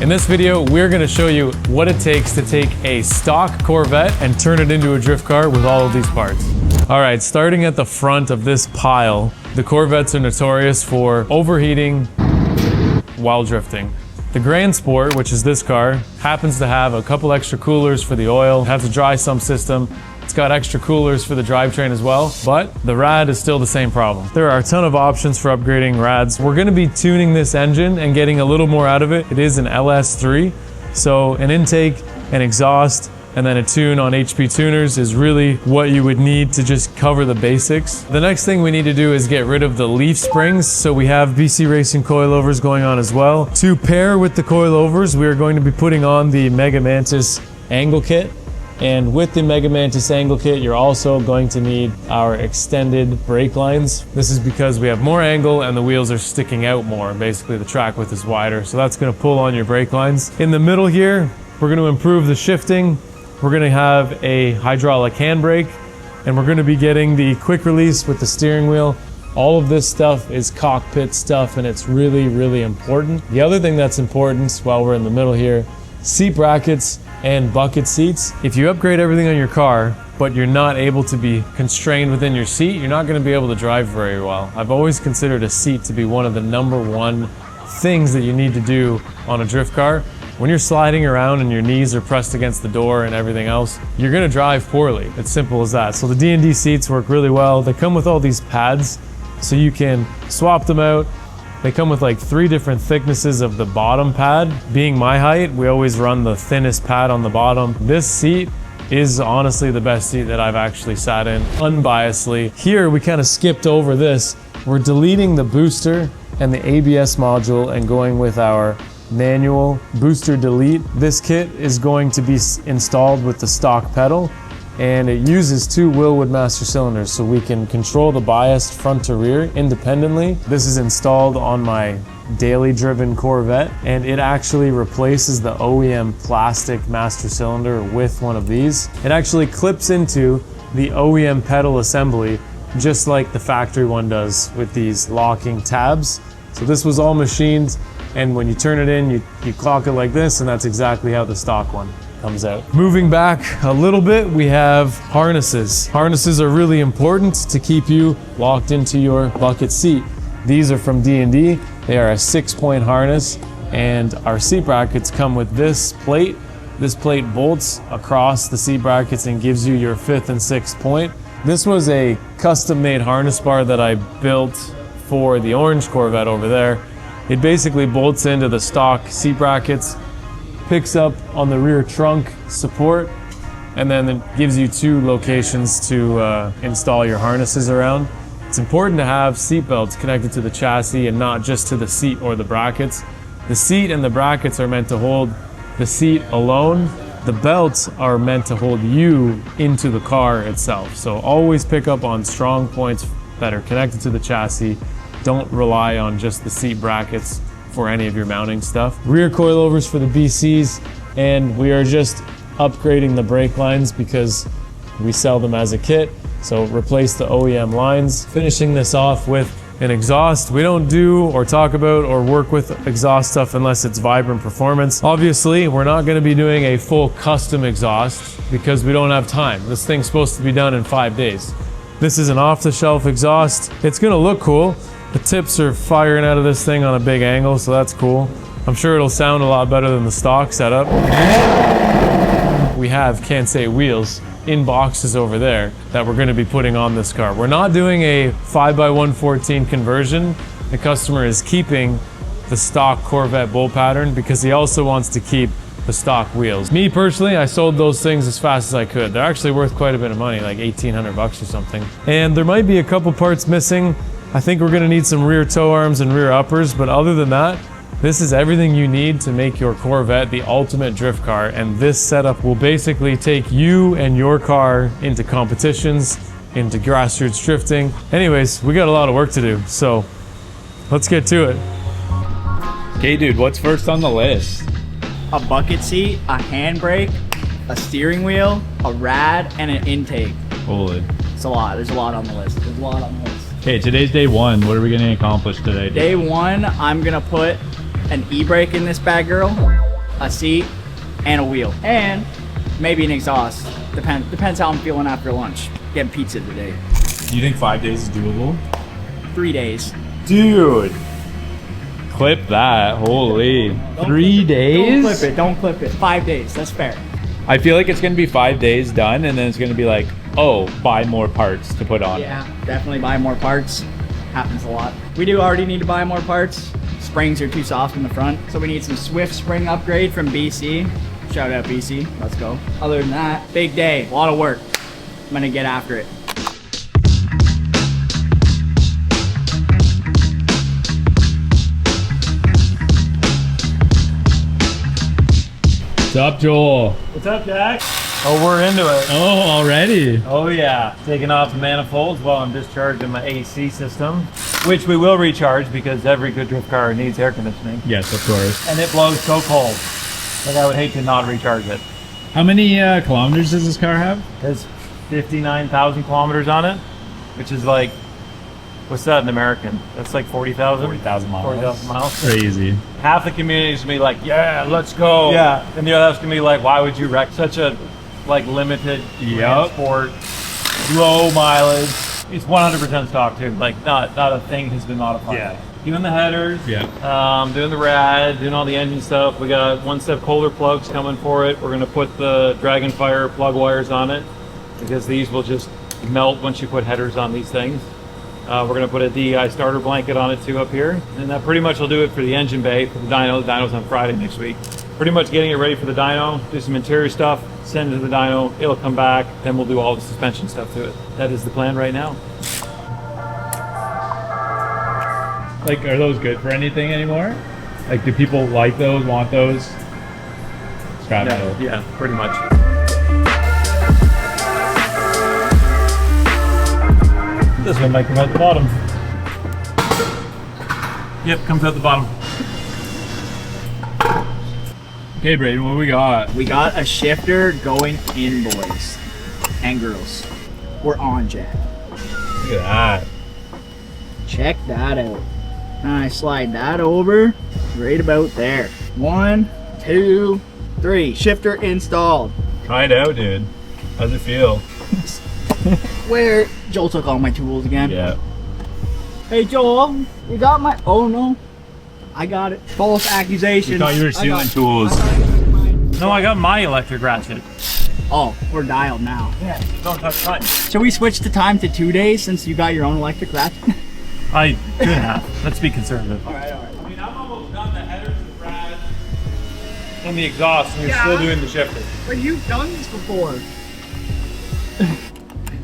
In this video, we're gonna show you what it takes to take a stock Corvette and turn it into a drift car with all of these parts. All right, starting at the front of this pile, the Corvettes are notorious for overheating while drifting. The Grand Sport, which is this car, happens to have a couple extra coolers for the oil, has a dry sump system. It's got extra coolers for the drivetrain as well, but the rad is still the same problem. There are a ton of options for upgrading rads. We're gonna be tuning this engine and getting a little more out of it. It is an LS3, so an intake, an exhaust, and then a tune on HP tuners is really what you would need to just cover the basics. The next thing we need to do is get rid of the leaf springs. So we have BC Racing coilovers going on as well. To pair with the coilovers, we are going to be putting on the Mega Mantis angle kit. And with the Mega Mantis angle kit, you're also going to need our extended brake lines. This is because we have more angle and the wheels are sticking out more. Basically, the track width is wider, so that's gonna pull on your brake lines. In the middle here, we're gonna improve the shifting. We're gonna have a hydraulic handbrake, and we're gonna be getting the quick release with the steering wheel. All of this stuff is cockpit stuff, and it's really, really important. The other thing that's important while we're in the middle here, seat brackets and bucket seats. If you upgrade everything on your car, but you're not able to be constrained within your seat, you're not gonna be able to drive very well. I've always considered a seat to be one of the #1 things that you need to do on a drift car. When you're sliding around and your knees are pressed against the door and everything else, you're gonna drive poorly. It's simple as that. So the D&D seats work really well. They come with all these pads, so you can swap them out. They come with like 3 different thicknesses of the bottom pad. Being my height, we always run the thinnest pad on the bottom. This seat is honestly the best seat that I've actually sat in, unbiasedly. Here, we kind of skipped over this. We're deleting the booster and the ABS module and going with our manual booster delete. This kit is going to be installed with the stock pedal, and it uses 2 Wilwood master cylinders, so we can control the bias front to rear independently. This is installed on my daily driven Corvette, and it actually replaces the OEM plastic master cylinder with one of these. It actually clips into the OEM pedal assembly, just like the factory one does with these locking tabs. So this was all machined, and when you turn it in, you clock it like this, and that's exactly how the stock one comes out. Moving back a little bit, we have harnesses. Harnesses are really important to keep you locked into your bucket seat. These are from D&D. They are a 6-point harness, and our seat brackets come with this plate. This plate bolts across the seat brackets and gives you your 5th and 6th point. This was a custom-made harness bar that I built for the orange Corvette over there. It basically bolts into the stock seat brackets, picks up on the rear trunk support, and then it gives you 2 locations to install your harnesses around. It's important to have seat belts connected to the chassis and not just to the seat or the brackets. The seat and the brackets are meant to hold the seat alone. The belts are meant to hold you into the car itself. So always pick up on strong points that are connected to the chassis. Don't rely on just the seat brackets for any of your mounting stuff. Rear coilovers for the BCs, and we are just upgrading the brake lines because we sell them as a kit. So replace the OEM lines. Finishing this off with an exhaust. We don't do or talk about or work with exhaust stuff unless it's Vibrant Performance. Obviously, we're not gonna be doing a full custom exhaust because we don't have time. This thing's supposed to be done in 5 days. This is an off-the-shelf exhaust. It's gonna look cool. The tips are firing out of this thing on a big angle, so that's cool. I'm sure it'll sound a lot better than the stock setup. We have Can't Say wheels in boxes over there that we're gonna be putting on this car. We're not doing a 5x114 conversion. The customer is keeping the stock Corvette bolt pattern because he also wants to keep the stock wheels. Me personally, I sold those things as fast as I could. They're actually worth quite a bit of money, like 1,800 bucks or something. And there might be a couple parts missing. I think we're gonna need some rear tow arms and rear uppers, but other than that, this is everything you need to make your Corvette the ultimate drift car, and this setup will basically take you and your car into competitions, into grassroots drifting. Anyways, we got a lot of work to do, so let's get to it. Okay, dude, what's first on the list? A bucket seat, a handbrake, a steering wheel, a rad, and an intake. Holy. It's a lot. There's a lot on the list. There's a lot on the list. Okay, today's day 1. What are we going to accomplish today? Day 1, I'm going to put an e-brake in this bad girl. a seat, and a wheel. And maybe an exhaust. Depends how I'm feeling after lunch. Getting pizza today. Do you think 5 days is doable? 3 days. Dude. Clip that. Holy. 3 days? Don't clip it. 5 days, that's fair. I feel like it's going to be 5 days done, and then it's going to be like, oh, buy more parts to put on. Yeah, definitely buy more parts. Happens a lot. We do already need to buy more parts. Springs are too soft in the front, so we need some Swift spring upgrade from BC. Shout out BC, let's go. Other than that, big day, a lot of work. I'm gonna get after it. What's up, Joel? What's up, Jack? Oh, we're into it. Oh, already? Oh, yeah. Taking off the manifolds while I'm discharging my AC system, which we will recharge because every good drift car needs air conditioning. Yes, of course. And it blows so cold. Like, I would hate to not recharge it. How many kilometers does this car have? There's 59,000 kilometers on it, which is like, what's that in American? That's like 40,000? 40,000 miles. 40,000 miles. Crazy. Half the community is gonna be like, yeah, let's go. Yeah. And the other half's gonna be like, why would you wreck such a like limited transport, low mileage? It's 100% stock too. Like not a thing has been modified. Yeah. Doing the headers. Yeah. Doing the rad, doing all the engine stuff. We got 1-step Kohler plugs coming for it. We're gonna put the Dragonfire plug wires on it because these will just melt once you put headers on these things. We're going to put a DEI starter blanket on it too up here. And that pretty much will do it for the engine bay, for the dyno. The dyno's on Friday next week. Pretty much getting it ready for the dyno, do some interior stuff, send it to the dyno, it'll come back, then we'll do all the suspension stuff to it. That is the plan right now. Like, are those good for anything anymore? Like, do people like those, want those? Scrap metal. Yeah, pretty much. This one might come out the bottom. Yep, comes out the bottom. Okay, Braden, what we got? We got a shifter going in, boys and girls. We're on, Jack. Look at that. Check that out. And I slide that over right about there. 1, 2, 3. Shifter installed. Try it out, dude. How's it feel? Where Joel took all my tools again. Yeah. Hey Joel, you got my, oh no, I got it. False accusation. We thought you were stealing tools. No, I got my electric ratchet. Oh, we're dialed now. Yeah, don't touch mine. Should we switch the time to 2 days since you got your own electric ratchet? I could have. Let's be conservative. Alright. I mean, I'm almost done the headers, the rad, and the exhaust, and you're still doing the shifter. But you've done this before.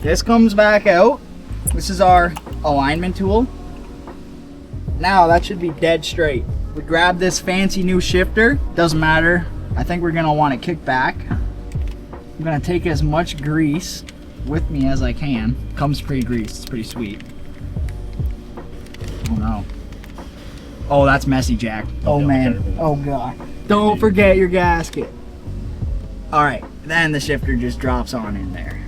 This comes back out. This is our alignment tool. Now that should be dead straight. We grab this fancy new shifter. Doesn't matter. I think we're gonna want to kick back. I'm gonna take as much grease with me as I can. Comes pre-greased. It's pretty sweet. Oh no. Oh, that's messy, Jack. Oh man. Oh god. Don't forget your gasket. All right. Then the shifter just drops on in there.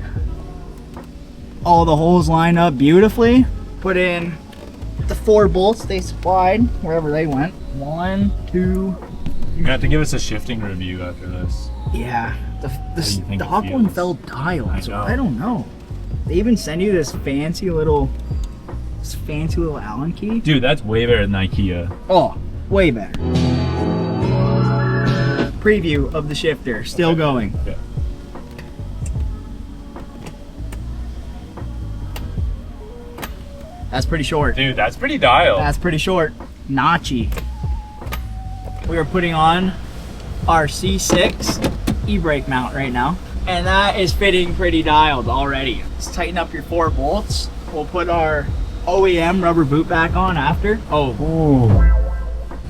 All the holes line up beautifully. Put in the 4 bolts they supplied wherever they went. 1, 2. You're gonna have to give us a shifting review after this. Yeah, do you think the it hot one feels? fell dialed, so know. I don't know. They even send you this fancy little Allen key. Dude, that's way better than IKEA. Oh, way better. Preview of the shifter, still going. Okay. That's pretty short. Dude, that's pretty dialed. That's pretty short. Notchy. We are putting on our C6 e-brake mount right now. And that is fitting pretty dialed already. Let's tighten up your 4 bolts. We'll put our OEM rubber boot back on after. Oh, Ooh.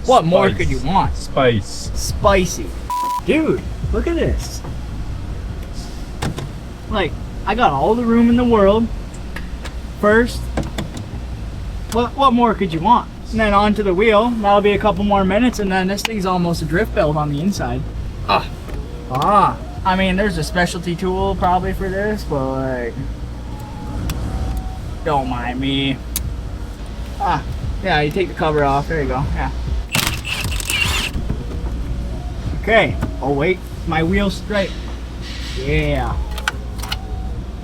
what more Spice. could you want? Spice. Spicy. Dude, look at this. Like, I got all the room in the world. First, what more could you want? And then onto the wheel. That'll be a couple more minutes, and then this thing's almost a drift belt on the inside. I mean, there's a specialty tool probably for this, but like, don't mind me. Yeah, you take the cover off. There you go. Yeah. Okay. Oh wait, my wheel's straight. Yeah.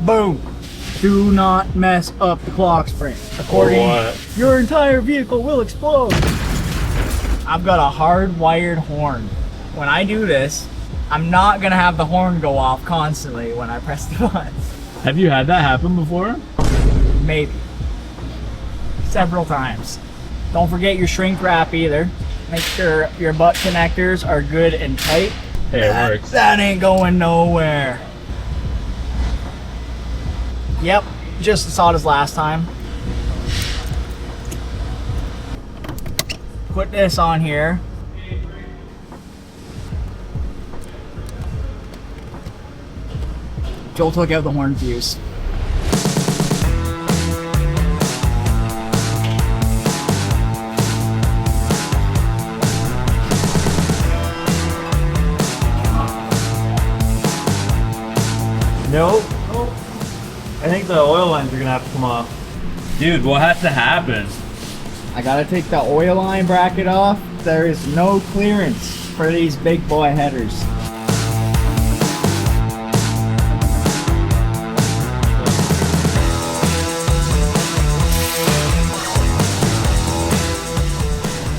Boom. Do not mess up the clock spring. According, your entire vehicle will explode. I've got a hardwired horn. When I do this, I'm not gonna have the horn go off constantly when I press the button. Have you had that happen before? Maybe. Several times. Don't forget your shrink wrap either. Make sure your butt connectors are good and tight. Hey, it works. That ain't going nowhere. Yep, just as hot as last time. Put this on here. Joel took out the horn fuse. Nope. I think the oil lines are gonna have to come off. Dude, what has to happen? I gotta take the oil line bracket off. There is no clearance for these big boy headers.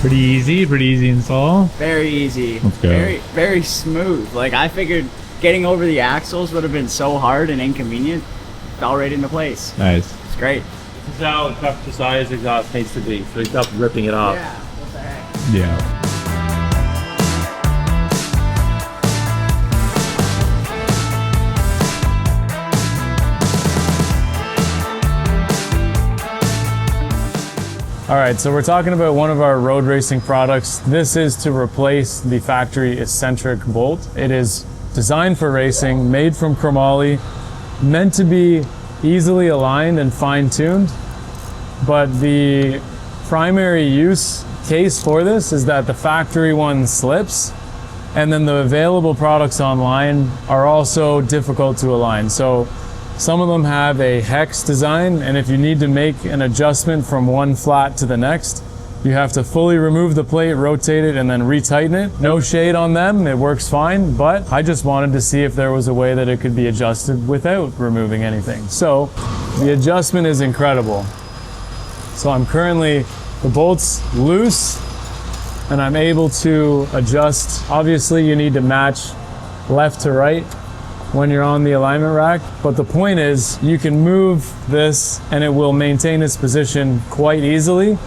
Pretty easy install. Very easy. Let's go. Very smooth. Like I figured getting over the axles would have been so hard and inconvenient. Fell right into place. Nice. It's great. This is how tough the size exhaust needs to be, so stop ripping it off. Yeah, what the heck? Yeah. All right, so we're talking about one of our road racing products. This is to replace the factory eccentric bolt. It is designed for racing, made from chromoly, meant to be easily aligned and fine-tuned, but the primary use case for this is that the factory one slips, and then the available products online are also difficult to align. So some of them have a hex design, and if you need to make an adjustment from one flat to the next, you have to fully remove the plate, rotate it, and then retighten it. No shade on them, it works fine, but I just wanted to see if there was a way that it could be adjusted without removing anything. So the adjustment is incredible. So I'm currently, the bolt's loose, and I'm able to adjust. Obviously you need to match left to right when you're on the alignment rack, but the point is you can move this and it will maintain its position quite easily.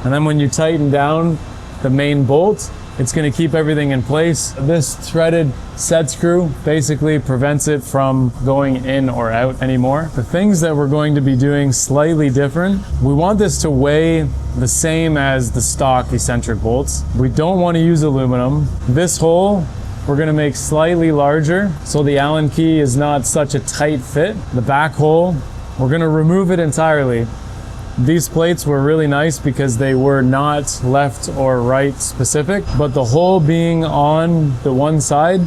And then when you tighten down the main bolt, it's going to keep everything in place. This threaded set screw basically prevents it from going in or out anymore. The things that we're going to be doing slightly different, we want this to weigh the same as the stock eccentric bolts. We don't want to use aluminum. This hole we're going to make slightly larger so the Allen key is not such a tight fit. The back hole, we're going to remove it entirely. These plates were really nice because they were not left or right specific, but the hole being on the one side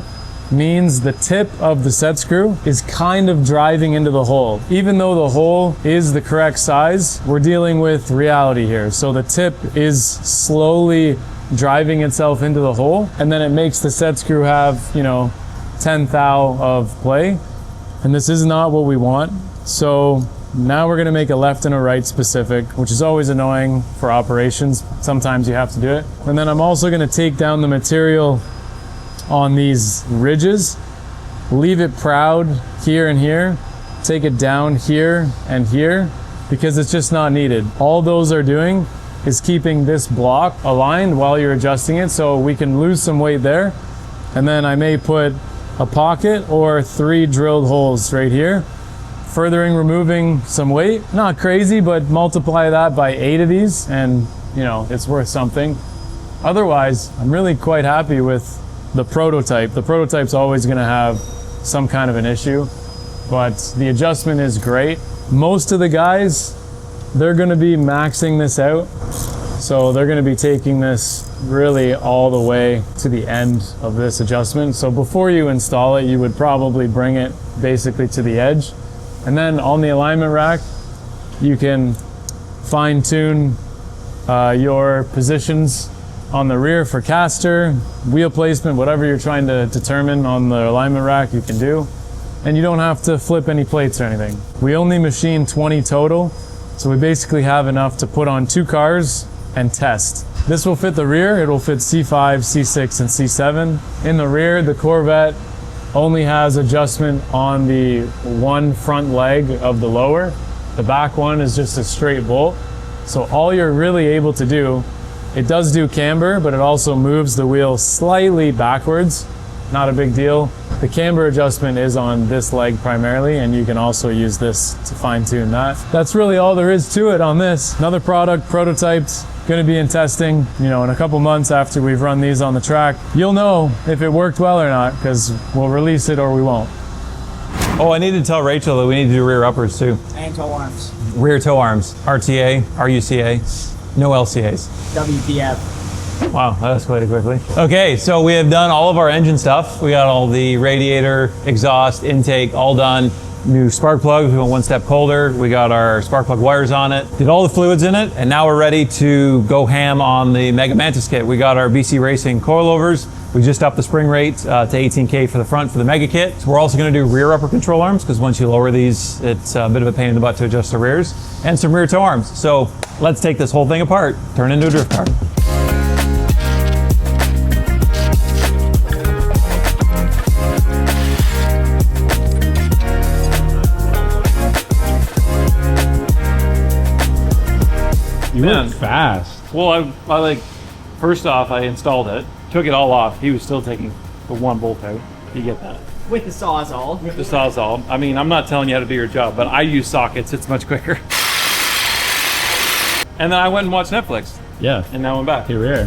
means the tip of the set screw is kind of driving into the hole. Even though the hole is the correct size, we're dealing with reality here. So the tip is slowly driving itself into the hole, and then it makes the set screw have, 10 thou of play, and this is not what we want. So now we're going to make a left and a right specific, which is always annoying for operations. Sometimes you have to do it. And then I'm also going to take down the material on these ridges, leave it proud here and here, take it down here and here, because it's just not needed. All those are doing is keeping this block aligned while you're adjusting it, so we can lose some weight there. And then I may put a pocket or 3 drilled holes right here, furthering removing some weight. Not crazy, but multiply that by 8 of these and it's worth something. Otherwise, I'm really quite happy with the prototype. The prototype's always going to have some kind of an issue, but the adjustment is great. Most of the guys, they're going to be maxing this out, so they're going to be taking this really all the way to the end of this adjustment. So before you install it, you would probably bring it basically to the edge, and then on the alignment rack you can fine-tune your positions on the rear for caster, wheel placement, whatever you're trying to determine on the alignment rack, you can do. And you don't have to flip any plates or anything. We only machine 20 total, so we basically have enough to put on 2 cars and test. This will fit the rear, it will fit C5, C6, and C7. In the rear, the Corvette only has adjustment on the one front leg of the lower. The back one is just a straight bolt. So all you're really able to do, it does do camber, but it also moves the wheel slightly backwards. Not a big deal. The camber adjustment is on this leg primarily, and you can also use this to fine tune that. That's really all there is to it on this. Another product, prototyped, gonna be in testing, in a couple months after we've run these on the track. You'll know if it worked well or not, because we'll release it or we won't. Oh, I need to tell Rachel that we need to do rear uppers too. And toe arms. Rear toe arms, RTA, RUCA, no LCAs. WTF. Wow, that escalated quickly. Okay, so we have done all of our engine stuff. We got all the radiator, exhaust, intake, all done. New spark plugs, we went one step colder. We got our spark plug wires on it. Did all the fluids in it, and now we're ready to go ham on the Mega Mantis kit. We got our BC Racing coilovers. We just upped the spring rate to 18K for the front for the Mega kit. So we're also gonna do rear upper control arms, because once you lower these, it's a bit of a pain in the butt to adjust the rears, and some rear toe arms. So let's take this whole thing apart, turn it into a drift car. You went fast. Well, I first off, I installed it, took it all off. He was still taking the one bolt out. You get that? With the Sawzall. The Sawzall. I mean, I'm not telling you how to do your job, but I use sockets. It's much quicker. And then I went and watched Netflix. Yeah. And now I'm back. Here we are.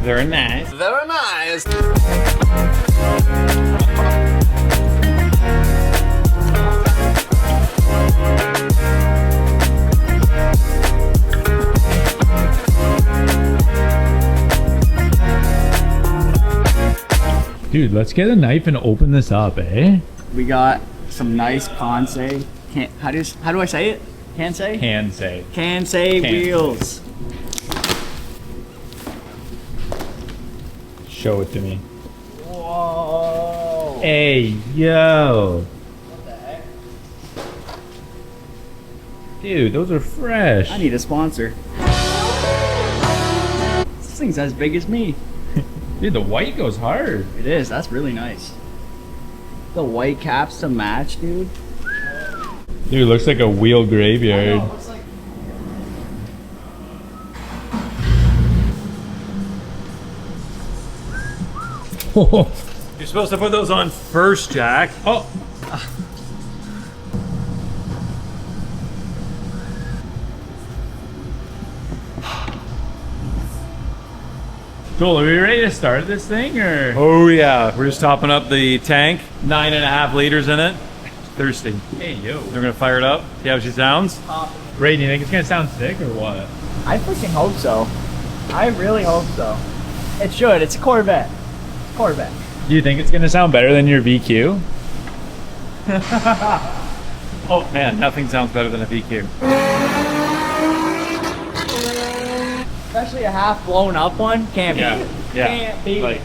Very nice. Very nice. Dude, let's get a knife and open this up, eh? We got some nice Kansei. How do I say it? Kansei? Kansei. Kansei wheels. Show it to me. Whoa. Hey, yo. What the heck? Dude, those are fresh. I need a sponsor. This thing's as big as me. Dude, the white goes hard. It is. That's really nice. The white caps to match, dude. Dude, it looks like a wheel graveyard. Looks like You're supposed to put those on first, Jack. Oh. Joel, are we ready to start this thing, or? Oh yeah, we're just topping up the tank. 9.5 liters in it. Thirsty. Hey, yo. We're gonna fire it up. See how she sounds. Ray, do you think it's gonna sound sick or what? I freaking hope so. I really hope so. It should. It's a Corvette. Corvette. Do you think it's gonna sound better than your VQ? Oh man, nothing sounds better than a VQ. Especially a half blown up one. Can't Yeah, beat it. yeah. Can't beat Like, it.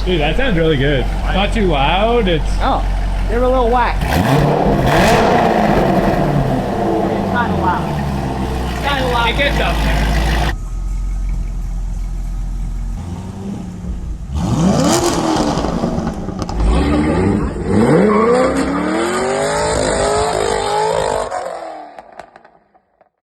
Dude, that sounds really good. Not too loud. It's Oh, give her a little whack. It's kind of loud. It's kind of loud. it gets up there.